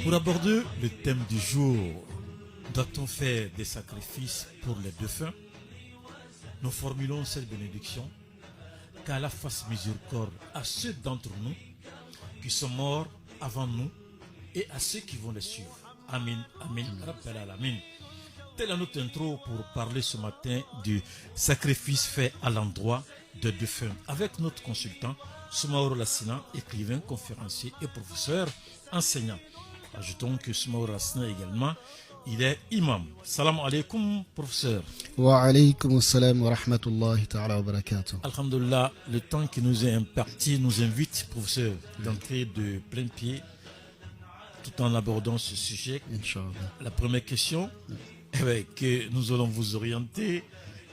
Pour aborder le thème du jour, doit-on faire des sacrifices pour les défunts? Nous formulons cette bénédiction, qu'Allah fasse miséricorde à ceux d'entre nous qui sont morts avant nous et à ceux qui vont les suivre. Amin, amin, rappel à l'amin. Telle est notre intro pour parler ce matin du sacrifice fait à l'endroit de défunts avec notre consultant Soumaoro Lassina, écrivain, conférencier et professeur enseignant. Ajoutons que Soumaoro Lassina également, il est imam. Salam alaikum, professeur. Wa alaykum assalam wa rahmatullahi ta'ala wa barakatuh. Alhamdulillah, le temps qui nous est imparti nous invite, professeur, d'entrer de plein pied tout en abordant ce sujet. Inch'Allah. La première question que nous allons vous orienter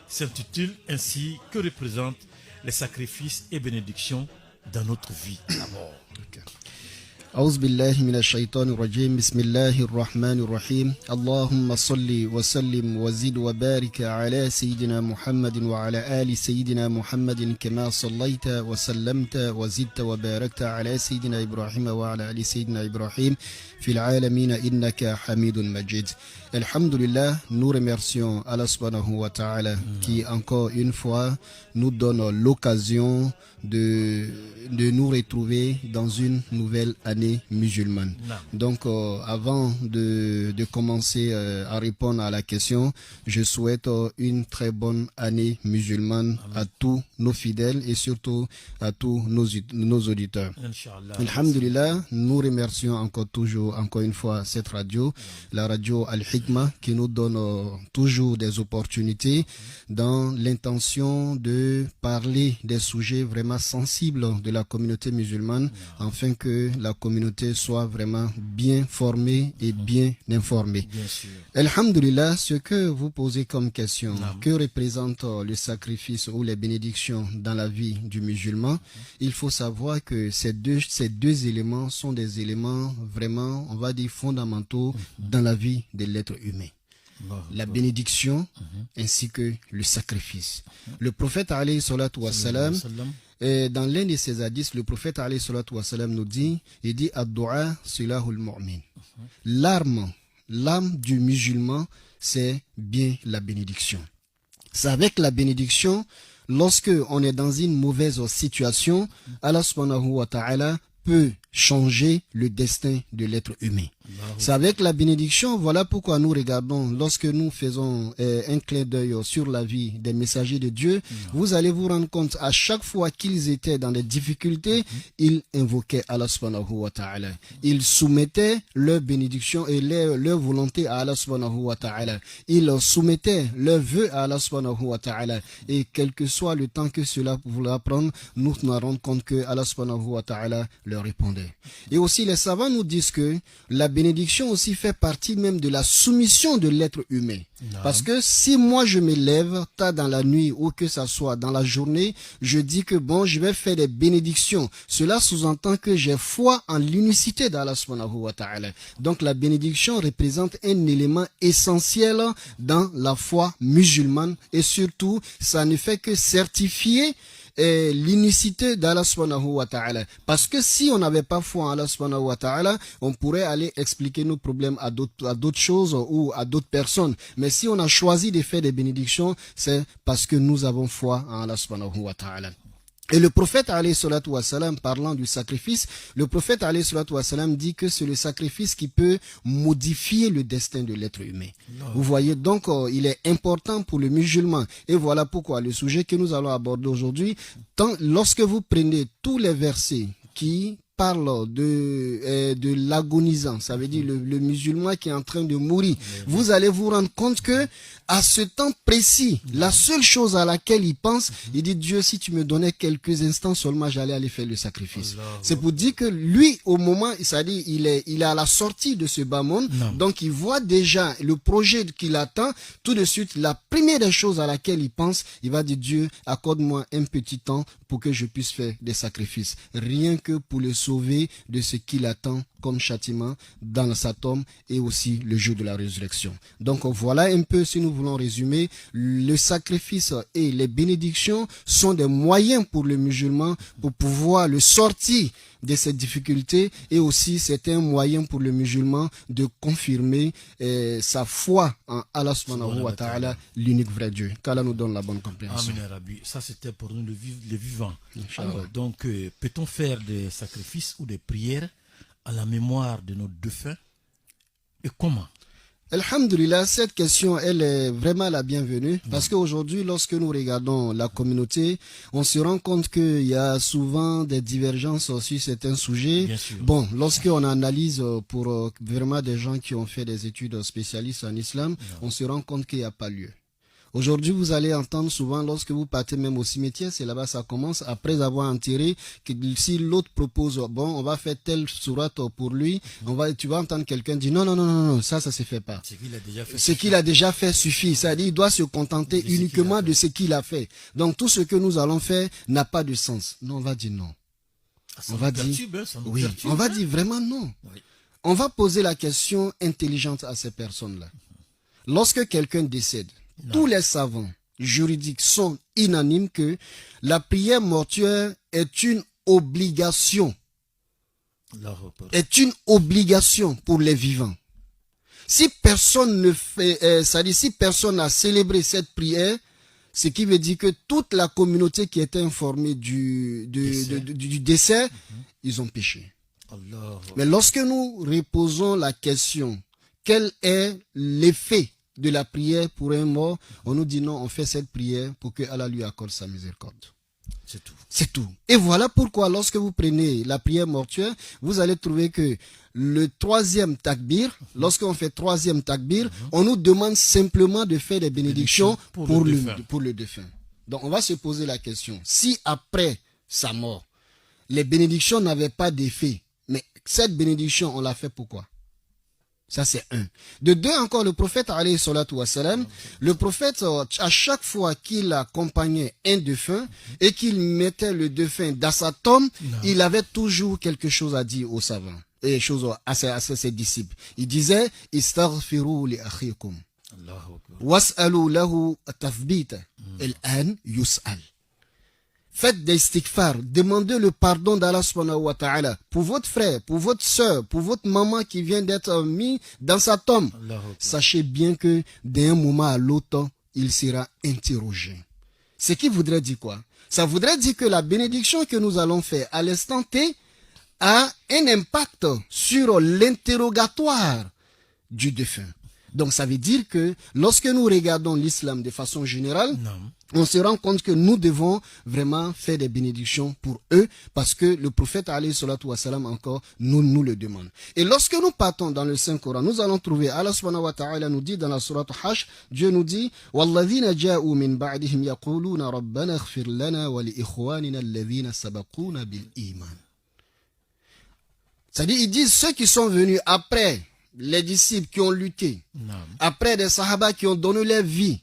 s'intitule ainsi: que représentent les sacrifices et bénédictions dans notre vie? D'abord. أعوذ بالله من الشيطان الرجيم بسم الله الرحمن الرحيم اللهم صل وسلم وزد وبارك على سيدنا محمد وعلى آل سيدنا محمد كما صليت وسلمت وزدت وباركت على سيدنا إبراهيم وعلى آل سيدنا إبراهيم في العالمين إنك حميد مجيد. Alhamdulillah, nous remercions Allah subhanahu wa ta'ala qui encore une fois nous donne l'occasion de nous retrouver dans une nouvelle année musulmane. Donc avant de commencer à répondre à la question, je souhaite une très bonne année musulmane à tous nos fidèles et surtout à tous nos auditeurs. Alhamdulillah, nous remercions encore une fois cette radio, la radio Al-Hikma, qui nous donne toujours des opportunités dans l'intention de parler des sujets vraiment sensibles de la communauté musulmane, afin que la communauté soit vraiment bien formée et bien informée. Alhamdulillah, ce que vous posez comme question, que représente le sacrifice ou les bénédictions dans la vie du musulman, il faut savoir que ces deux éléments sont des éléments vraiment, on va dire, fondamentaux dans la vie de l'être humain. La bénédiction ainsi que le sacrifice. Le prophète alayhi salatu wassalam, dans l'un de ses hadiths, le prophète alayhi salatu wassalam nous dit, il dit ad-du'a silahul mu'min. L'arme du musulman, c'est bien la bénédiction. C'est avec la bénédiction, lorsque on est dans une mauvaise situation, Allah subhanahu wa ta'ala peut changer le destin de l'être humain. C'est avec la bénédiction, voilà pourquoi nous regardons, lorsque nous faisons un clin d'œil sur la vie des messagers de Dieu, vous allez vous rendre compte, à chaque fois qu'ils étaient dans des difficultés, ils invoquaient Allah subhanahu wa ta'ala. Ils soumettaient leur bénédiction et leur volonté à Allah subhanahu wa ta'ala. Ils soumettaient leurs vœux à Allah subhanahu wa ta'ala. Et quel que soit le temps que cela voulait prendre, nous nous rendons compte que Allah subhanahu wa ta'ala leur répondait. Et aussi les savants nous disent que la bénédiction aussi fait partie même de la soumission de l'être humain. Parce que si moi je me lève tard dans la nuit ou que ça soit dans la journée, je dis que bon, je vais faire des bénédictions. Cela sous-entend que j'ai foi en l'unicité d'Allah subhanahu wa ta'ala. Donc la bénédiction représente un élément essentiel dans la foi musulmane et surtout ça ne fait que certifier l'unicité d'Allah subhanahu wa ta'ala. Parce que si on n'avait pas foi en Allah subhanahu wa ta'ala, on pourrait aller expliquer nos problèmes à d'autres choses ou à d'autres personnes. Mais si on a choisi de faire des bénédictions, c'est parce que nous avons foi en Allah subhanahu wa ta'ala. Et le prophète alayhi salatu wassalam, parlant du sacrifice, le prophète alayhi salatu wassalam dit que c'est le sacrifice qui peut modifier le destin de l'être humain. Vous voyez, donc il est important pour le musulman. Et voilà pourquoi le sujet que nous allons aborder aujourd'hui, lorsque vous prenez tous les versets qui parle de l'agonisant, ça veut dire le musulman qui est en train de mourir, vous allez vous rendre compte que à ce temps précis, la seule chose à laquelle il pense, il dit: Dieu, si tu me donnais quelques instants seulement, j'allais aller faire le sacrifice. C'est pour dire que lui, au moment, c'est-à-dire il est à la sortie de ce bas monde, donc il voit déjà le projet qu'il attend. Tout de suite, la première des choses à laquelle il pense, il va dire: Dieu, accorde-moi un petit temps pour que je puisse faire des sacrifices, rien que pour le sauver de ce qu'il attend comme châtiment dans sa tombe et aussi le jour de la résurrection. Donc voilà un peu, si nous voulons résumer, le sacrifice et les bénédictions sont des moyens pour le musulman pour pouvoir le sortir de cette difficulté, et aussi c'est un moyen pour le musulman de confirmer sa foi en Allah subhanahu wa ta'ala, l'unique vrai Dieu. Qu'Allah nous donne la bonne compréhension. Amen, Rabbi. Ça c'était pour nous les vivants. Alors, donc peut-on faire des sacrifices ou des prières à la mémoire de nos défunts, et comment? Alhamdulillah, cette question, elle est vraiment la bienvenue, parce qu'aujourd'hui, lorsque nous regardons la communauté, on se rend compte qu'il y a souvent des divergences sur certains sujets. Bon, lorsqu'on analyse pour vraiment des gens qui ont fait des études spécialistes en islam, on se rend compte qu'il n'y a pas lieu. Aujourd'hui, vous allez entendre souvent, lorsque vous partez même au cimetière, c'est là-bas ça commence, après avoir enterré, que si l'autre propose, bon, on va faire telle sourate pour lui, tu vas entendre quelqu'un dire non, ça se fait pas. Ce qu'il a déjà fait suffit. C'est-à-dire, il doit se contenter uniquement de ce qu'il a fait. Donc, tout ce que nous allons faire n'a pas de sens. Non, on va dire non. On va dire, oui, on va dire vraiment non. Oui. On va poser la question intelligente à ces personnes-là. Lorsque quelqu'un décède, tous les savants juridiques sont unanimes que la prière mortuaire est une obligation. Est une obligation pour les vivants. Si personne ne fait, c'est-à-dire si personne n'a célébré cette prière, ce qui veut dire que toute la communauté qui était informée du décès, ils ont péché. Mais lorsque nous reposons la question, quel est l'effet de la prière pour un mort, on nous dit non, on fait cette prière pour que Allah lui accorde sa miséricorde. C'est tout. C'est tout. Et voilà pourquoi lorsque vous prenez la prière mortuaire, vous allez trouver que le troisième takbir, lorsqu'on fait troisième takbir, on nous demande simplement de faire des bénédictions pour le défunt. Donc on va se poser la question, si après sa mort, les bénédictions n'avaient pas d'effet, mais cette bénédiction, on l'a fait pourquoi? Ça, c'est un. De deux, encore, le prophète, alayhi salatu wassalam, le prophète, à chaque fois qu'il accompagnait un défunt et qu'il mettait le défunt dans sa tombe, il avait toujours quelque chose à dire aux savants et choses à ses disciples. Il disait, istaghfiru li akhikum. Was'alu lahu at-tathbita. Al-an yus'al. Faites des istighfar, demandez le pardon d'Allah subhanahu wa ta'ala pour votre frère, pour votre soeur, pour votre maman qui vient d'être mis dans sa tombe. Sachez bien que d'un moment à l'autre, il sera interrogé. Ce qui voudrait dire quoi? Ça voudrait dire que la bénédiction que nous allons faire à l'instant T a un impact sur l'interrogatoire du défunt. Donc ça veut dire que lorsque nous regardons l'islam de façon générale, on se rend compte que nous devons vraiment faire des bénédictions pour eux, parce que le prophète alayhi salatu wassalam encore nous le demande. Et lorsque nous partons dans le Saint-Coran, nous allons trouver Allah subhanahu wa ta'ala nous dit dans la sourate Hajj, Dieu nous dit وَالَّذِينَ جَاءُوا مِنْ بَعْدِهِمْ يَقُولُونَ رَبَّنَا اغْفِرْ لَنَا وَلِإِخْوَانِنَا الَّذِينَ سَبَقُونَ بِالْإِيمَانِ. C'est-à-dire, ils disent ceux qui sont venus après les disciples qui ont lutté, après des sahaba qui ont donné leur vie,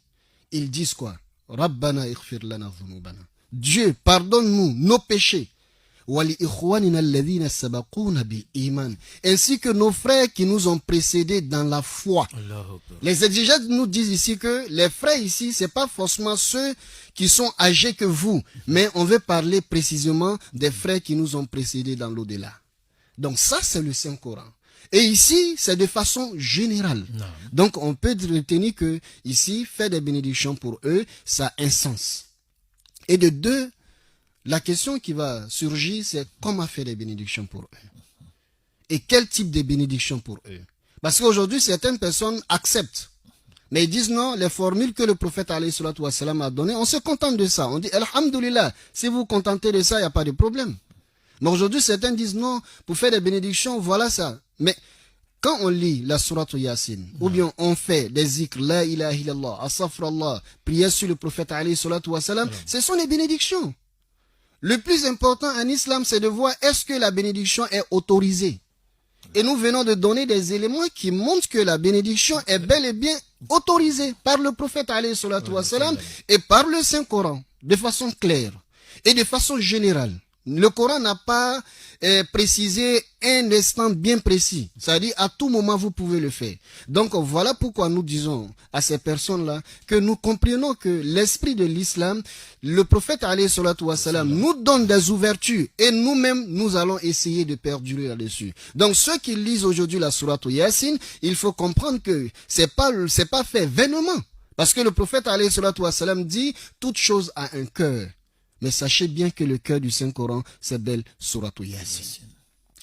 ils disent quoi? Rabbana ighfir lana dhunubana. Dieu, pardonne-nous nos péchés. Wali ikhwanina alladhina sabaquna bil iman. Ainsi que nos frères qui nous ont précédés dans la foi. Les exégètes nous disent ici que les frères ici, c'est pas forcément ceux qui sont âgés que vous, mais on veut parler précisément des frères qui nous ont précédés dans l'au-delà. Donc ça, c'est le Saint-Coran. Et ici, c'est de façon générale. Donc, on peut retenir que ici, faire des bénédictions pour eux, ça a un sens. Et de deux, la question qui va surgir, c'est comment faire des bénédictions pour eux. Et quel type de bénédiction pour eux. Parce qu'aujourd'hui, certaines personnes acceptent. Mais ils disent non, les formules que le prophète alayhi salatu wassalam a données, on se contente de ça. On dit, alhamdulillah, si vous vous contentez de ça, il n'y a pas de problème. Mais aujourd'hui, certains disent non, pour faire des bénédictions, voilà ça. Mais quand on lit la sourate Yasin, ou bien on fait des zikrs, la ilaha illallah, astaghfirullah, prière sur le prophète alayhi salatu wassalam, ce sont les bénédictions. Le plus important en islam, c'est de voir est-ce que la bénédiction est autorisée. Et nous venons de donner des éléments qui montrent que la bénédiction est bel et bien autorisée par le prophète alayhi salatu wassalam et par le Saint-Coran, de façon claire. Et de façon générale, le Coran n'a pas précisé un instant bien précis. C'est-à-dire, à tout moment, vous pouvez le faire. Donc, voilà pourquoi nous disons à ces personnes-là que nous comprenons que l'esprit de l'islam, le prophète alayhi salatu wassalam, nous donne des ouvertures et nous-mêmes, nous allons essayer de perdurer là-dessus. Donc, ceux qui lisent aujourd'hui la sourate Yasin, il faut comprendre que c'est pas fait vainement. Parce que le prophète alayhi salatu wassalam dit, toute chose a un cœur. Mais sachez bien que le cœur du Saint-Coran, c'est belle Sourate Yasin.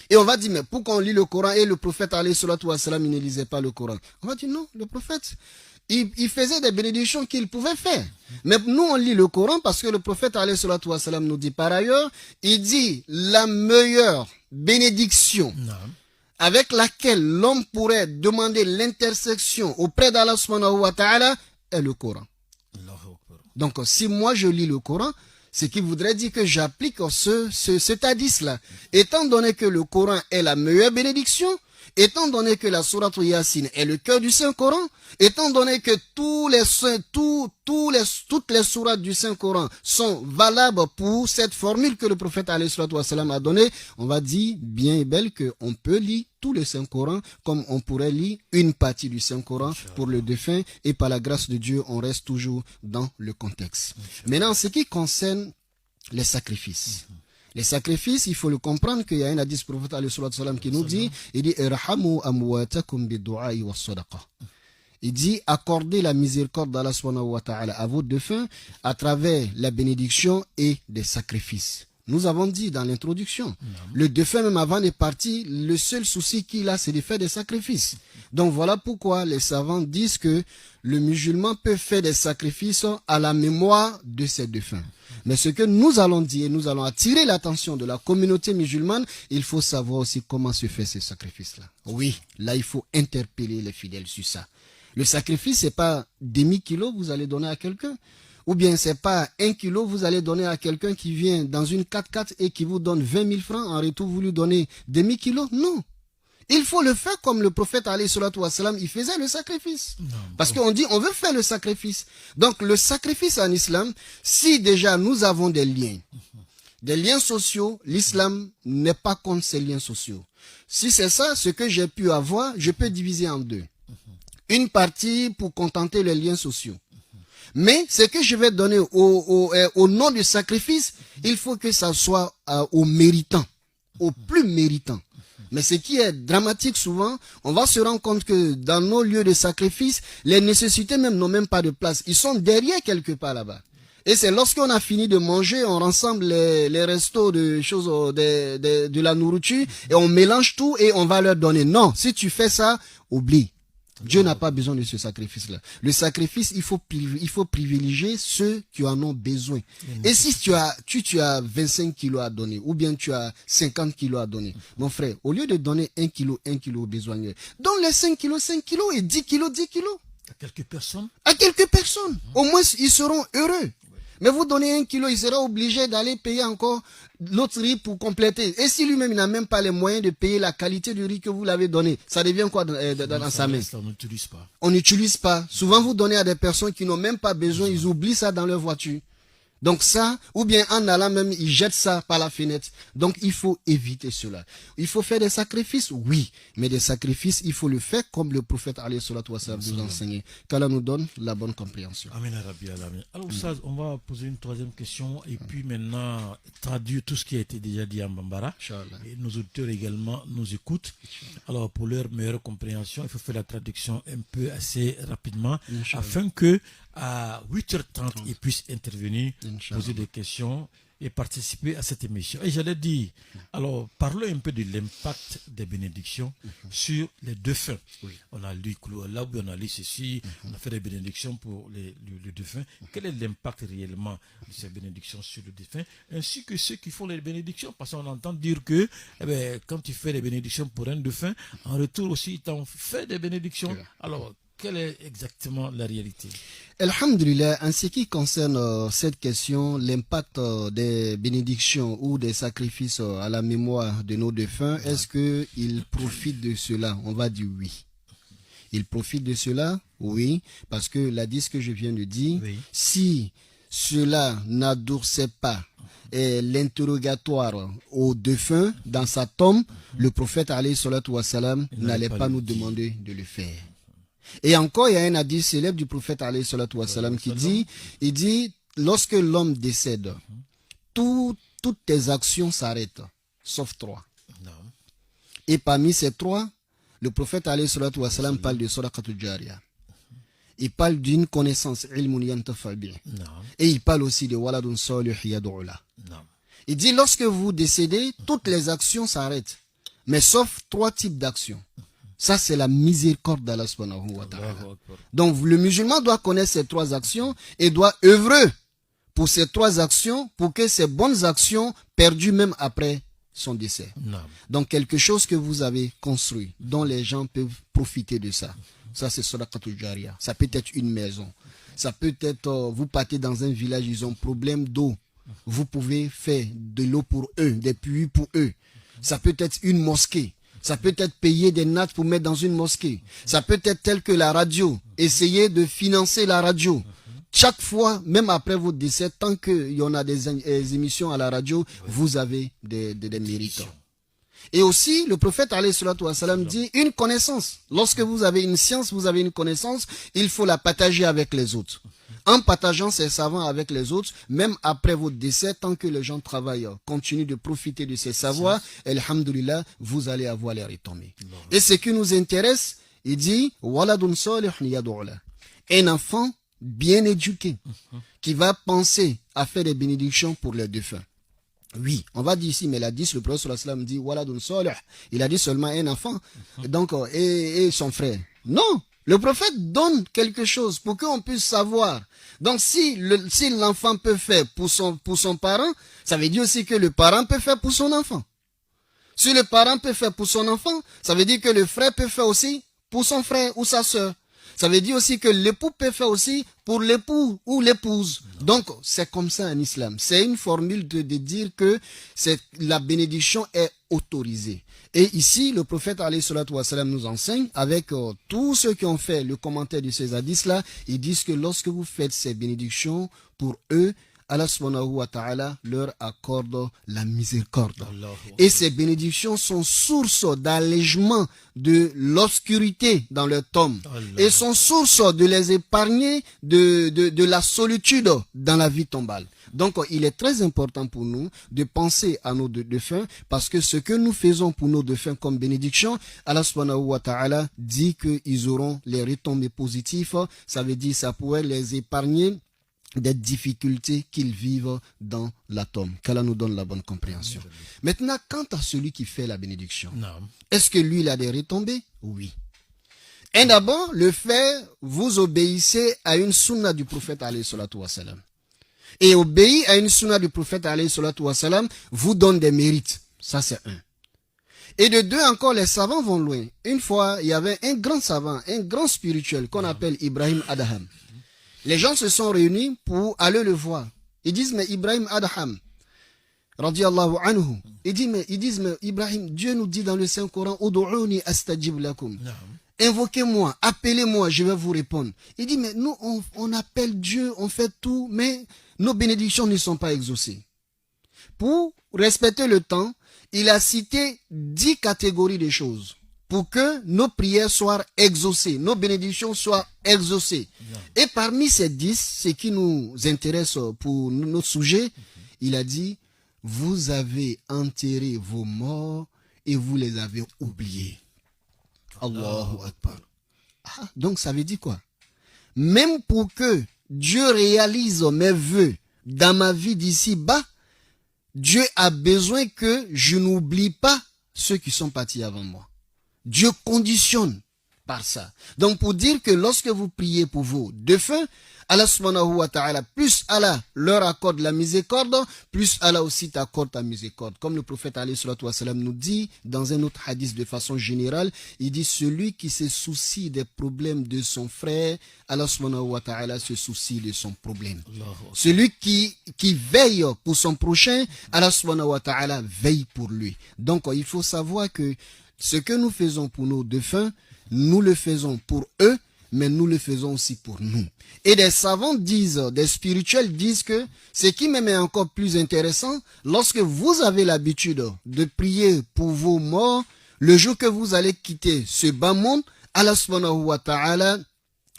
Et on va dire, mais pourquoi on lit le Coran et le prophète alayhi salatu wassalam, il ne lisait pas le Coran? On va dire, non, le prophète, il faisait des bénédictions qu'il pouvait faire. Mais nous, on lit le Coran parce que le prophète alayhi salatu wassalam nous dit par ailleurs, il dit, la meilleure bénédiction avec laquelle l'homme pourrait demander l'intercession auprès d'Allah subhanahu wa ta'ala est le Coran. Donc, si moi je lis le Coran, ce qui voudrait dire que j'applique cet hadith-là. Étant donné que le Coran est la meilleure bénédiction, étant donné que la sourate Yasin est le cœur du Saint-Coran, étant donné que toutes les sourates du Saint-Coran sont valables pour cette formule que le prophète alayhi salatu wassalam a donnée, on va dire bien et belle qu'on peut lire tout le Saint-Coran comme on pourrait lire une partie du Saint-Coran pour le défunt, et par la grâce de Dieu, on reste toujours dans le contexte. Maintenant, ce qui concerne les sacrifices. Les sacrifices, il faut le comprendre qu'il y a un hadith prophète alayhi salatu wassalam qui nous dit, il dit, irhamu amwatakum bid-du'a'i was-sadaqa. Il dit, accordez la miséricorde d'Allah subhanahu wa ta'ala à vos défunts à travers la bénédiction et des sacrifices. Nous avons dit dans l'introduction, le défunt même avant de partir, le seul souci qu'il a, c'est de faire des sacrifices. Donc voilà pourquoi les savants disent que le musulman peut faire des sacrifices à la mémoire de ses défunts. Mais ce que nous allons dire, nous allons attirer l'attention de la communauté musulmane, il faut savoir aussi comment se fait ces sacrifices-là. Oui, là il faut interpeller les fidèles sur ça. Le sacrifice, c'est pas demi-kilo vous allez donner à quelqu'un. Ou bien c'est pas 1 kilo vous allez donner à quelqu'un qui vient dans une 4x4 et qui vous donne 20 000 francs, en retour vous lui donnez demi-kilo. Non. Il faut le faire comme le prophète alayhi salatu wassalam, il faisait le sacrifice. Parce qu'on dit, on veut faire le sacrifice. Donc le sacrifice en islam, si déjà nous avons des liens sociaux, l'islam n'est pas contre ces liens sociaux. Si c'est ça, ce que j'ai pu avoir, je peux diviser en deux. Une partie pour contenter les liens sociaux. Mais ce que je vais donner au nom du sacrifice, il faut que ça soit aux méritants, aux plus méritants. Mais ce qui est dramatique souvent, on va se rendre compte que dans nos lieux de sacrifice, les nécessités même n'ont même pas de place. Ils sont derrière quelque part là-bas. Et c'est lorsqu'on a fini de manger, on rassemble les restos de choses, de la nourriture, et on mélange tout et on va leur donner. Non, si tu fais ça, oublie. Dieu n'a pas besoin de ce sacrifice-là. Le sacrifice, il faut privilégier ceux qui en ont besoin. Et si tu as 25 kilos à donner, ou bien tu as 50 kilos à donner, mon frère, au lieu de donner 1 kilo aux besogneux, donne les 5 kilos et 10 kilos. À quelques personnes. Au moins, ils seront heureux. Mais vous donnez 1 kilo, il sera obligé d'aller payer encore l'autre riz pour compléter. Et si lui-même il n'a même pas les moyens de payer la qualité du riz que vous l'avez donné, ça devient quoi dans sa main? On n'utilise pas. On n'utilise pas. Souvent vous donnez à des personnes qui n'ont même pas besoin, ils oublient ça dans leur voiture. Donc ça, ou bien en allant même, ils jettent ça par la fenêtre. Donc il faut éviter cela. Il faut faire des sacrifices, oui. Mais des sacrifices, il faut le faire comme le prophète alayhi salatu wassalam nous enseignait. Qu'Allah nous donne la bonne compréhension. Amen, Rabbi Alamin. Alors ça, on va poser une troisième question et puis maintenant traduire tout ce qui a été déjà dit en Bambara. Et nos auditeurs également nous écoutent. Alors pour leur meilleure compréhension, il faut faire la traduction un peu assez rapidement afin que à 8h30, ils puissent intervenir, poser des questions et participer à cette émission. Et j'allais dire, alors parlons un peu de l'impact des bénédictions sur les défunts. On a lu là où on a lu ceci, on a fait des bénédictions pour les défunts. Quel est l'impact réellement de ces bénédictions sur le défunt, ainsi que ceux qui font les bénédictions, parce qu'on entend dire que quand tu fais des bénédictions pour un défunt, en retour aussi, ils t'ont fait des bénédictions. Alors, quelle est exactement la réalité? Alhamdulillah, en ce qui concerne cette question, l'impact des bénédictions ou des sacrifices à la mémoire de nos défunts, est-ce qu'ils profitent de cela? On va dire oui. Ils profitent de cela? Oui, parce que l'hadith que je viens de dire, si cela n'adoucissait pas l'interrogatoire aux défunts dans sa tombe, le prophète alayhi salatu wassalam n'allait pas nous demander de le faire. Et encore, il y a un hadith célèbre du prophète alayhi salatu wassalam qui dit, il dit, lorsque l'homme décède, toutes tes actions s'arrêtent, sauf 3. Et parmi ces 3, le prophète alayhi salatu wassalam parle de sadaqatul jariya. Il parle d'une connaissance, ilmun yantafa bihi. Et il parle aussi de waladun salih yad'u lah. Il dit, lorsque vous décédez, toutes les actions s'arrêtent, mais sauf 3 types d'actions. Ça, c'est la miséricorde d'Allah subhanahu wa ta'ala. Donc, le musulman doit connaître ces 3 actions et doit œuvrer pour ces 3 actions, pour que ces bonnes actions perdues même après son décès. Donc, quelque chose que vous avez construit, dont les gens peuvent profiter de ça. Ça, c'est sadaqatul jariya. Ça peut être une maison. Ça peut être, vous partez dans un village, ils ont problème d'eau. Vous pouvez faire de l'eau pour eux, des puits pour eux. Ça peut être une mosquée. Ça peut être payer des nattes pour mettre dans une mosquée. Ça peut être tel que la radio. Essayez de financer la radio. Chaque fois, même après votre décès, tant qu'il y en a des émissions à la radio, vous avez des mérites. Et aussi, le prophète alayhi salatu wassalam dit une connaissance. Lorsque vous avez une science, vous avez une connaissance, il faut la partager avec les autres. En partageant ces savants avec les autres, même après votre décès, tant que les gens travaillent, continuent de profiter de ces savoirs, alhamdulillah, vous allez avoir les retombées. Et ce qui nous intéresse, il dit, waladun salih yad'u lah. Un enfant bien éduqué, qui va penser à faire des bénédictions pour les défunts. Oui, on va dire ici, mais il a dit, le prophète sallallahu alayhi wa sallam dit, waladun salih. Il a dit seulement un enfant, donc, et son frère. Non, le prophète donne quelque chose pour qu'on puisse savoir. Donc, si l'enfant peut faire pour son parent, ça veut dire aussi que le parent peut faire pour son enfant. Si le parent peut faire pour son enfant, ça veut dire que le frère peut faire aussi pour son frère ou sa sœur. Ça veut dire aussi que l'époux peut faire aussi pour l'époux ou l'épouse. Donc, c'est comme ça en islam. C'est une formule de dire que la bénédiction est autorisée. Et ici, le prophète alayhi salatu wassalam nous enseigne, avec tous ceux qui ont fait le commentaire de ces hadiths-là, ils disent que lorsque vous faites ces bénédictions, pour eux, Allah subhanahu wa ta'ala leur accorde la miséricorde. Et ces bénédictions sont source d'allègement de l'obscurité dans leur tombe. Et sont source de les épargner de la solitude dans la vie tombale. Donc, il est très important pour nous de penser à nos défunts, parce que ce que nous faisons pour nos défunts comme bénédiction, Allah subhanahu wa ta'ala dit qu'ils auront les retombées positives. Ça veut dire ça pourrait les épargner des difficultés qu'ils vivent dans la tombe. Qu'Allah nous donne la bonne compréhension. Maintenant, quant à celui qui fait la bénédiction, est-ce que lui, il a des retombées? Oui. Et d'abord, le fait, vous obéissez à une sunna du prophète alayhi salatu wassalam. Et obéir à une sunna du prophète alayhi salatu wassalam vous donne des mérites. Ça, c'est un. Et de 2 encore, les savants vont loin. Une fois, il y avait un grand savant, un grand spirituel qu'on appelle Ibrahim Adham. Les gens se sont réunis pour aller le voir. Ils disent, mais Ibrahim Adham, radiyallahu anhu, ils disent, mais Ibrahim, Dieu nous dit dans le Saint-Coran, Udu'uni astajib lakum. Invoquez-moi, appelez-moi, je vais vous répondre. Il dit, mais nous, on appelle Dieu, on fait tout, mais nos bénédictions ne sont pas exaucées. Pour respecter le temps, il a cité 10 catégories de choses pour que nos prières soient exaucées, nos bénédictions soient exaucées. Et parmi ces 10, ce qui nous intéresse pour notre sujet, il a dit, vous avez enterré vos morts et vous les avez oubliés. Allahu Akbar. Donc ça veut dire quoi? Même pour que Dieu réalise mes vœux dans ma vie d'ici-bas, Dieu a besoin que je n'oublie pas ceux qui sont partis avant moi. Dieu conditionne par ça. Donc pour dire que lorsque vous priez pour vos défunts, Allah subhanahu wa ta'ala, plus Allah leur accorde la miséricorde, plus Allah aussi t'accorde ta miséricorde. Comme le prophète alayhi salatu wassalam nous dit dans un autre hadith de façon générale, il dit celui qui se soucie des problèmes de son frère, Allah subhanahu wa ta'ala se soucie de son problème. Celui qui veille pour son prochain, Allah subhanahu wa ta'ala veille pour lui. Donc il faut savoir que ce que nous faisons pour nos défunts, nous le faisons pour eux, mais nous le faisons aussi pour nous. Et des savants disent, des spirituels disent que ce qui même est encore plus intéressant, lorsque vous avez l'habitude de prier pour vos morts, le jour que vous allez quitter ce bas monde, Allah subhanahu wa ta'ala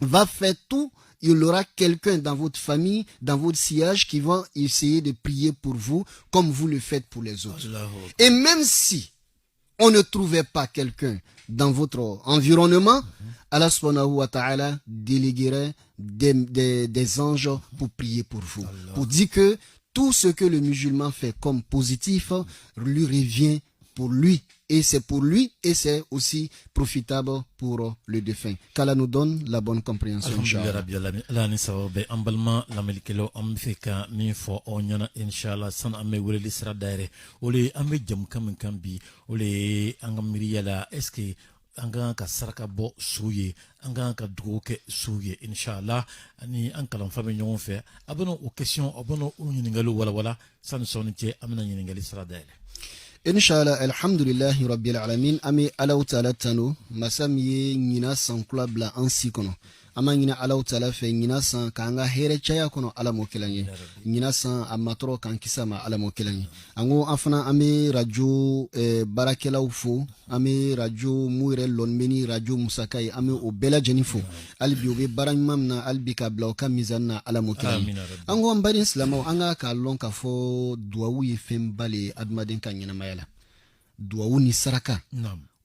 va faire tout. Il y aura quelqu'un dans votre famille, dans votre sillage qui va essayer de prier pour vous comme vous le faites pour les autres. Et même si on ne trouvait pas quelqu'un dans votre environnement, Allah subhanahu wa ta'ala déléguerait des anges pour prier pour vous. Pour dire que tout ce que le musulman fait comme positif lui revient pour lui. Et c'est pour lui et c'est aussi profitable pour le défunt. Qu'Allah nous donne la bonne compréhension. Anga ka saraka bo suye anga ka dugo ke suye inshallah ani an kalan fami ɲɔgɔn fɛ abono o question abono o ɲininkali wala sani sɔni cɛ amina ɲininkali sira dayɛlɛ. Inshallah, alhamdulillahi rabbil alamin, ami ala ta'ala tano, masam ye ngina san kula bla ansi kono. Ama ngina ala ta'ala fe ngina san kanga here chaya kono ala mokelanye. Ngina san amatro kan kisama ala mokelanye. Ango afana ami radio barakela ufo, ami radio muire lonmeni radio musakai, ami o bela jenifo. Albi obe barangmam na albi ka bla ka mizana ala mokelanye. Ango ambari islamo anga ka lon ka fo duawu ye fembale admaden kan ngina maya. Duawu ni saraka.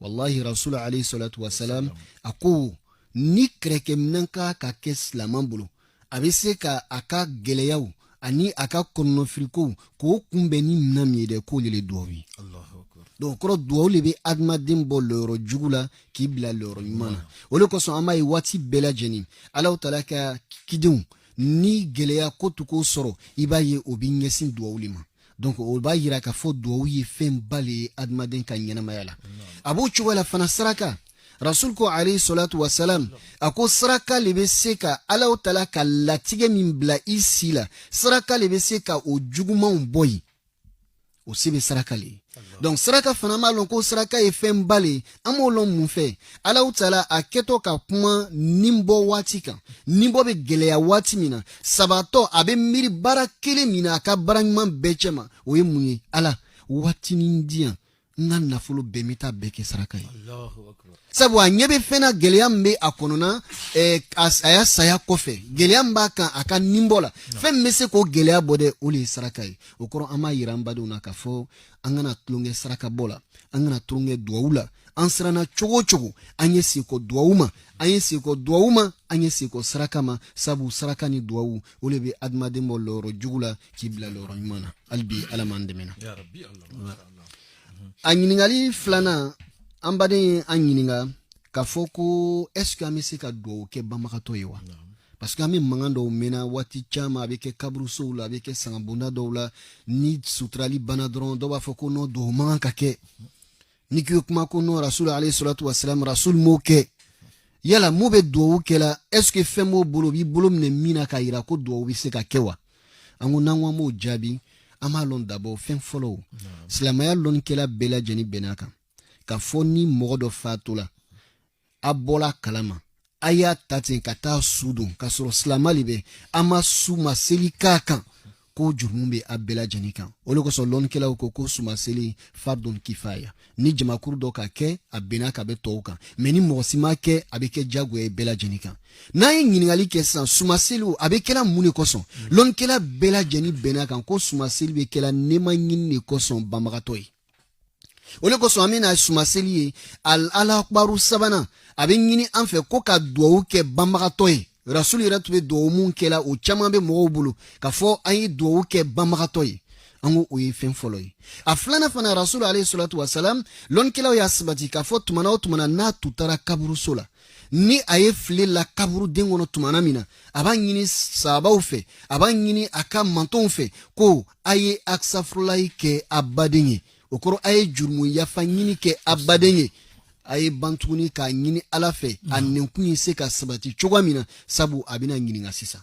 Wallahi Rasul alayhi salatu wasalam ako ni kreke mnanka ka kes la mambulo abese ka aka geleyaw ani aka konofriko ko kumbe ni mnamye de ko le duawi. Allahu akbar. Donc kro duawu le be admadim bo loro jugula ki bla loro imana. Wole ko so amay wati bela jeni. Allah taala ka kidun ni geleya ko tuko soro ibaye obinyesin duawu lima. Donc o ba yira ka fo duawu ye fem bale admaden kan yana mayala. Abu chuwala fana saraka Rasul ko alayhi salatu wasalam ako saraka lebe seka Allah ta'ala ka latige min bla ici la saraka lebe seka o juguma boy o sebe saraka le. Donc saraka fana malon ko saraka e fem bale amolon mun fe Allah ta'ala aketo ka kuma nimbo watika nimbo be geleya wati mina sabato abe miri barakele mina ka barangman bechema o yemunye ala wati nindian nan nafolo bemita beke saraka yi. Allahu akbar. Sabu anyebe fena geleam be akonona aya saya kofe geleam ba kan aka nimbola fem mese ko gelea bode uli saraka yi. Okoro ama yiramba do na kafo angana tlunge saraka bola angana tlunge duaula ansrana chogo anye siko duauma anye siko duauma anye siko saraka ma sabu saraka ni duau ulebe admade mo loro jugula kibla loro imana albi alamande mena ya rabbi Allah. Anyiningali flana ambade anyininga kafoko est-ce que amese ka do ke bamakato yewa parce que ami mangando mena wati chama avec kabruso la avec sangabunda do la ni sutrali banadron do ba foko no do manga ke ni kuma ko no rasul alayhi salatu wassalam rasul moke yala mobe do ke la est-ce que femo bolo bi bolo ne mina ka ira ko do bi se ka kewa angu nangwa mo jabi ama lon dabo fen follow silamaya lon kela bela jeni benaka ka foni modo fatula abola kalama aya tatin kata sudu kasoro slama libe ama suma seli kaka ko jurumbe abela jeni kan ole ko so lon kela ko suma seli fardun kifaya ni jamakuru do ka ke abenaka be toka meni mosima ke abeke jagwe bela jeni kan na yiningali ke san suma seli abekela muni ko son lon kela bela jeni benaka ko suma seli be kela nema nyinne ko son bamagatoy ole ko so amina suma seli al akbaru sabana aben nyini anfe ko ka duo ke bamagatoy Rasul iratube duo mun kela o chama be mo bulu ka fo ayi duo ke bamagatoy ango oye fen folloy aflana fana Rasul alayhi salatu wasalam lon kela ya sabati ka fo tumana na tutara kaburu sola ni aye fle la kaburu dengono tumana mina abanyini sabaw fe abanyini aka manton fe ko aye aksafrulai ke abadenye okoro aye jurmu yafa nyini ke abadenye aye bantuni ka nyini alafe anenkunyi se ka sabati chogwamina sabu abina nyini ngasisa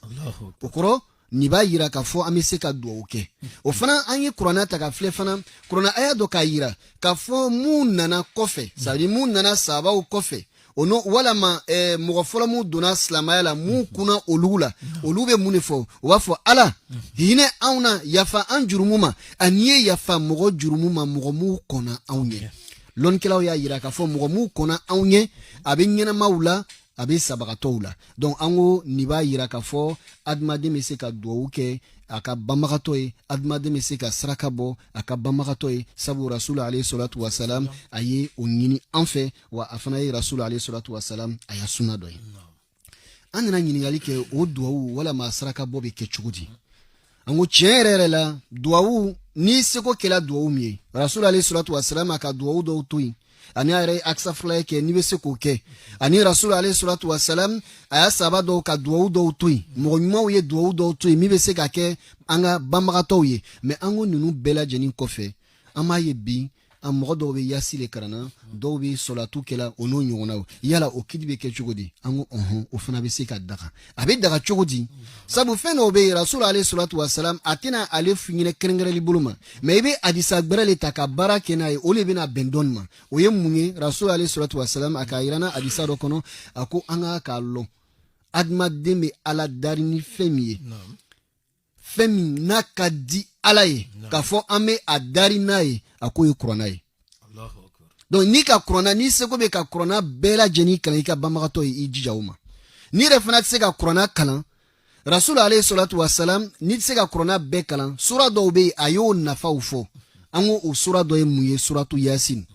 okoro ni ba yira ka fo amese ka duo ke o fana anye qur'ana ta ka fle fana qur'ana aya do ka yira ka fo mun nana kofe sabi mun nana sabaw kofe ono walama mɔgɔ fɔlɔ mu donna silamaya la mu kunna olu la olu bɛ mun de fɔ u b'a fɔ ala hinɛ anw na yafa an jurumu ma ani ye yafa mɔgɔ jurumu ma mɔgɔ mu kɔnna anw ye lɔnnikɛlaw y'a yira k'a fɔ mɔgɔ mu kɔnna anw ye a bɛ ɲɛnamaw la a bɛ sabagatɔw la donc an ko nin b'a yira k'a fɔ adamaden bɛ se ka duwawu kɛ a ka banbagatɔ ye adamaden bɛ se ka saraka bɔ a ka banbagatɔ ye sabu rasulu alayhi salatu wasalam a ye o ɲini an fɛ wa a fana ye rasulu alayhi salatu wasalam a y'a sunna dɔ ye an nana ɲininkali kɛ o duwawu walama saraka bɔ bɛ kɛ cogo di an ko tiɲɛ yɛrɛ yɛrɛ la duwawu ni seko kɛla duwawu min ye rasulu alayhi salatu wasalam a ka duwawu dɔw to yen ani a yɛrɛ akisa fila ye kɛ n'i bɛ se k'o kɛ ani rasulu alayhi salatu wasalam a y'a saba dɔw ka duwawu dɔw to yen mɔgɔ ɲumanw ye duwawu dɔw to yen min bɛ se ka kɛ an ka banbagatɔw ye mais an ko ninnu bɛɛ lajɛlen kɔfɛ an b'a ye bi a mɔgɔ dɔw bɛ yasi le karanna dɔw bɛ sɔlatu kɛla o n'o ɲɔgɔnnaw yala o kiti bɛ kɛ cogo di an ko o fana bɛ se ka daga a bɛ daga cogo di sabu fɛn dɔw bɛ yen rasulu alayhi salatu wasalam a tɛna ale f'i ɲɛna kɛrɛnkɛrɛnli bolo ma mais i bɛ hadisa gbɛrɛ le ta ka baara kɛ n'a ye o de bɛna bɛn dɔɔni ma o ye mun ye rasulu alayhi salatu wasalam a ka yira n na hadisa dɔ kɔnɔ a ko an k'a lɔn adamaden bɛ ala dari ni fɛn min ye fɛn min n'a ka di ala ye k'a fɔ an bɛ a dari n'a ye a ko ye kuranna ye donc n'i ka kuranna n'i seko bɛ ka kuranna bɛɛ lajɛlen kalan i ka banbagatɔ ye i jija o ma n'i yɛrɛ fana tɛ se ka kuranna kalan rasulu alayhi salatu wasalam n'i tɛ se ka kuranna bɛɛ kalan sura dɔw bɛ yen a y'o nafaw fɔ an ko o sura dɔ ye mun ye suratu yasin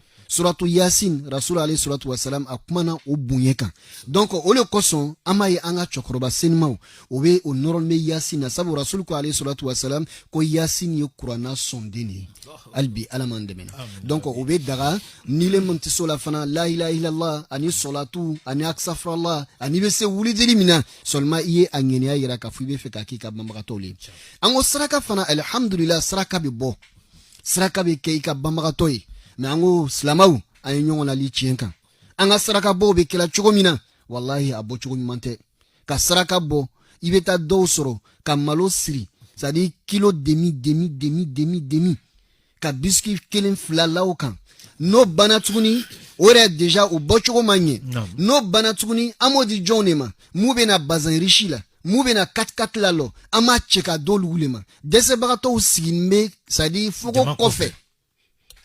rasulu alayhi salatu wasalam a kumana o bonya kan donc o le kosɔn an b'a ye an ka cɛkɔrɔba senimaw o bɛ o nɔrɔlen bɛ yasin na sabu rasulu ko alayhi salatu wasalam ko yasin ye kuranna sɔnden de ye hali bi ala m'an dɛmɛ donc o bɛ daga nile mun tɛ so la fana la ilaha illallah ani sɔlatu ani aksafurala ani bɛ se wulidili min na seulement i ye a ŋaniya yira k'a fɔ i bɛ fɛ k'a k'i ka banbagatɔw ye an ko saraka fana alhamdulillah saraka bɛ bɔ saraka bɛ kɛ i ka banbagatɔ ye mais an ko silamaw an ye ɲɔgɔn lali tiɲɛ kan an ka saraka bɔw bɛ kɛla cogo min na wallahi a bɔ cogo ɲuman tɛ ka saraka bɔ i bɛ taa dɔw sɔrɔ ka malo siri c'est à dire kilo demi ka biscuit kelen fila la o kan n'o banna tuguni o yɛrɛ déjà o bɔcogo man ɲɛ n'o banna tuguni an b'o di jɔnw de ma mun bɛ na bazin riche la mun bɛ na 4x4 la lɔ an b'a cɛ ka d'olu le ma dɛsɛbagatɔw sigilen bɛ c'est à dire fogo kɔfɛ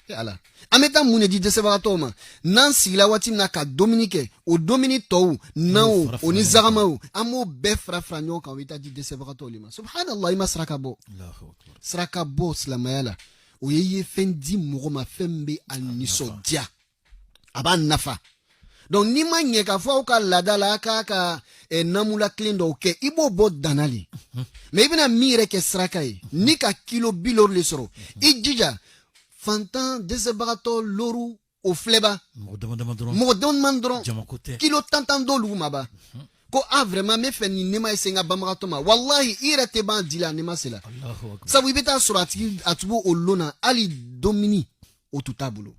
ala an bɛ taa mun de di dɛsɛbagatɔw ma n'an sigila waati min na ka dumuni kɛ o dumuni tɔw naw o ni zagamaw an b'o bɛɛ fara fara ɲɔgɔn kan o bɛ taa di dɛsɛbagatɔw de ma subhanallah i ma saraka bɔ saraka bɔ silamɛya la o ye i ye fɛn di mɔgɔ ma fɛn min bɛ a nisɔndiya a b'a nafa donc n'i ma ɲɛ k'a fɔ aw ka laada la a k'a ka namula kelen dɔw kɛ i b'o bɔ danna le mais i bɛna min yɛrɛ kɛ saraka ye ni ka kilo 60 le sɔrɔ i jija fantan dɛsɛbagatɔ loru o filɛba mɔgɔ damadama dɔrɔn kilo 10 d'olu ma ba ko vraiment me fɛ nin nema ye se n ka banbagatɔ ma wallahi i yɛrɛ tɛ ban di la nema se la sabu i bɛ taa sɔrɔ a tigi o lona hali domini o tu t'a bolo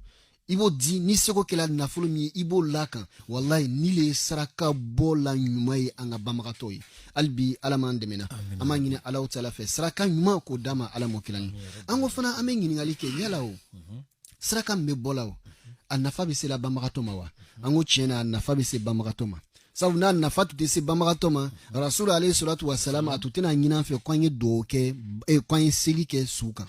i b'o di ni seko kɛla nafolo min ye i b'o lakan wallahi ni le ye saraka bɔ la ɲuman ye an ka banbagatɔ ye hali bi ala m'an dɛmɛ na an b'a ɲini alaw taala fɛ saraka ɲuman k'o d'a ma ala m'o kɛla ni an ko fana an bɛ ɲininkali kɛ yala o saraka min bɛ bɔ la o a nafa bɛ se la banbagatɔ ma wa an ko tiɲɛ na a nafa bɛ se banbagatɔ ma sabu n'a nafa tun tɛ se banbagatɔ ma rasulu alayhi salatu wasalam a tun tɛna ɲini an fɛ ko an ye duwawu kɛ ko an ye seli kɛ su kan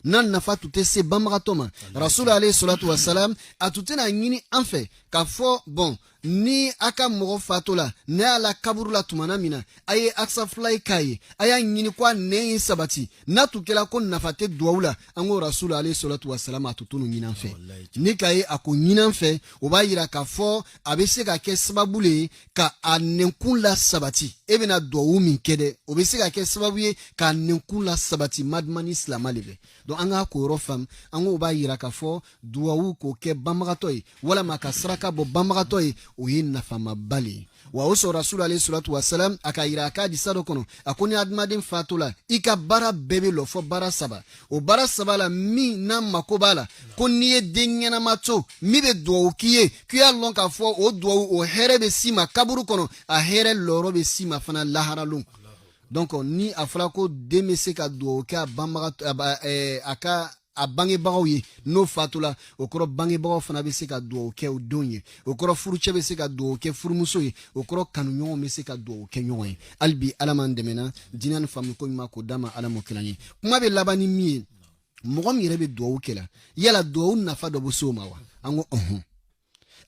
n'a nafa tun tɛ se banbagatɔ ma rasulu alayhi salatu wasalam a tun tɛna ɲini an fɛ k'a fɔ bon ni a ka mɔgɔ fato la ne y'a la kaburu la tumana min na a ye akisa fila ye k'a ye a y'a ɲini ko a nɛn ye sabati n'a tun kɛra ko nafa tɛ duwawu la an ko rasulu alayhi salatu wasalam a tun t'o ɲini an fɛ ni k'a ye a ko ɲini an fɛ o b'a yira k'a fɔ a bɛ se ka kɛ sababu le ye ka a nɛnkun la sabati e bɛna duwawu min kɛ dɛ o bɛ se ka kɛ sababu ye k'a nɛnkun la sabati madama ni silama le fɛ donc an k'a ko yɔrɔ faamu an ko o b'a yira k'a fɔ duwawu k'o kɛ banbagatɔ ye walama ka saraka bɔ banbagatɔ ye o ye nafamaba le ye wa o sɔrɔ rasulu alayhi salatu wasalam a ka yira a ka hadisa dɔ kɔnɔ a ko ni adamaden fato la i ka baara bɛɛ bɛ lɔ fɔ baara saba o baara saba la min n'a mako b'a la ko n'i ye den ɲɛnama to min bɛ duwawu k'i ye k'i y'a lɔn k'a fɔ o duwawu o hɛrɛ bɛ s'i ma kaburu kɔnɔ a hɛrɛ lɔrɔ bɛ s'i ma fana laharalon donc ni a fɔra ko den bɛ se ka duwawu kɛ a banbagatɔ a ka a bangebagaw ye n'o fatula o kɔrɔ bangebagaw fana bɛ se ka dugawu kɛ o denw ye o kɔrɔ furucɛ bɛ se ka dugawu kɛ furumuso ye o kɔrɔ kanuɲɔgɔn bɛ se ka dugawu kɛ ɲɔgɔn ye hali bi ala m'an dɛmɛna diinɛ ni faamu ko ɲuman k'o d'a ma ala m'o kɛla ye kuma bɛ laban ni min ye mɔgɔ min yɛrɛ bɛ dugawu kɛ la yala dugawu nafa dɔ bɛ se o ma wa an ko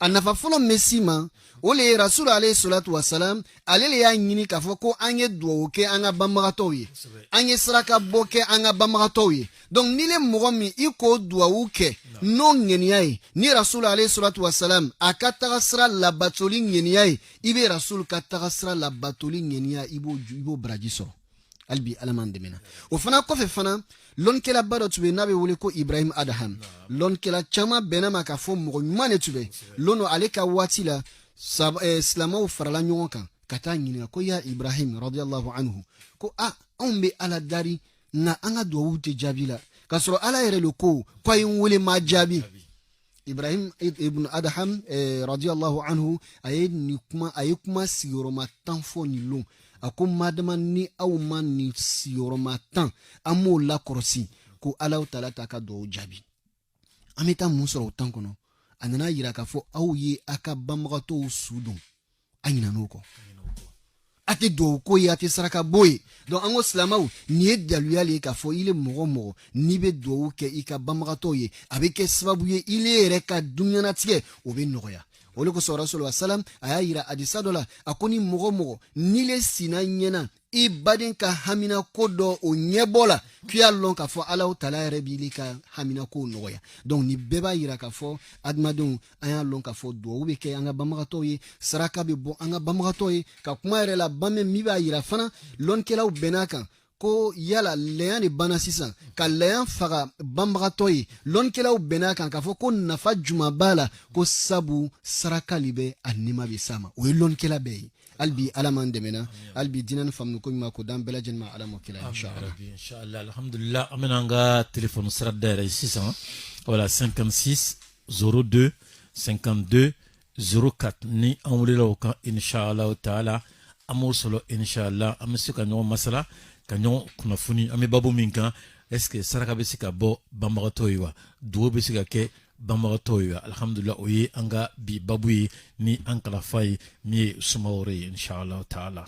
a nafa fɔlɔ min bɛ s'i ma o le ye rasulu alayhi salatu wasalam ale le y'a ɲini k'a fɔ ko an ye dugawu kɛ an ka banbagatɔw ye an ye saraka bɔ kɛ an ka banbagatɔw ye donc n'i le mɔgɔ min i k'o dugawu kɛ n'o ŋaniya ye ni rasulu alayhi salatu wasalam a ka taga sira labatoli ŋaniya ye i bɛ rasulu ka taga sira labatoli ŋaniya i b'o baraji sɔrɔ hali bi ala m'an dɛmɛ o fana kɔfɛ fana lɔnnikɛlaba dɔ tun bɛ n'a bɛ wele ko ibrahim adaham lɔnnikɛla caman bɛnna ma k'a fɔ mɔgɔ ɲuman de tun bɛ lɔnni ale ka waati la silamɛw farala ɲɔgɔn kan ka taa ɲininka ko ya ibrahim radiyallahu anhu ko anw bɛ ala dari nka an ka dugawu tɛ jaabi la k'a sɔrɔ ala yɛrɛ le ko a ye n wele ma jaabi ibrahim ibn adaham radiyallahu anhu a ye kuma sigiyɔrɔma 10 fɔ nin lon a ko madama ni aw ma nin sigiyɔrɔma 10 an m'o lakɔrɔsi ko ala taala t'a ka dugawu jaabi an bɛ taa mun sɔrɔ o 10 kɔnɔ a nana yira k'a fɔ aw ye a ka banbagatɔw su dɔn a ɲinan'o kɔ a tɛ dugawu ko ye a tɛ saraka bɔ ye donc an ko silamɛw nin ye daluya le ye k'a fɔ i le mɔgɔ mɔgɔ n'i bɛ dugawu kɛ i ka banbagatɔw ye a bɛ kɛ sababu ye i le yɛrɛ ka duɲanatigɛ o bɛ nɔgɔya o le kosɔn rasulullah salam a y'a yira hadisa dɔ la a ko ni mɔgɔ mɔgɔ n'i le sina ɲɛna i baden ka hamina ko dɔ o ɲɛbɔ la k'i y'a lɔn k'a fɔ ala taala yɛrɛ b'i ka hamina ko nɔgɔya donc ni bɛɛ b'a yira k'a fɔ adamadenw an y'a lɔn k'a fɔ dugawu bɛ kɛ an ka banbagatɔw ye saraka bɛ bɔ an ka banbagatɔw ye ka kuma yɛrɛ la banmɛ min b'a yira fana lɔnnikɛlaw bɛnn'a kan ko yala lɛyan de banna sisan ka lɛyan faga banbagatɔ ye lɔnnikɛlaw bɛnn'a kan k'a fɔ ko nafa juman b'a la ko sabu saraka le bɛ a nima bɛ s'a ma o ye lɔnnikɛla bɛɛ ye hali bi ala m'an dɛmɛna hali bi diinɛ ni faamu ko ɲuman ko d'an bɛɛ lajɛlen ma ala m'o kɛla inshallah alhamdulillah an bɛna an ka téléphone sira dayɛlɛ sisan voilà 56 02 52 04 ni an welela o kan inshallah taala an m'o sɔrɔ inshallah an bɛ se ka ɲɔgɔn masala ka ɲɔgɔn kunnafoni an bɛ babu min kan est-ce que saraka bɛ se ka bɔ banbagatɔ ye wa dugawu bɛ se ka kɛ banbagatɔ ye wa alhamdulillah o ye an ka bi babu ye ni an kalafa ye min ye sumaworo ye inshallah taala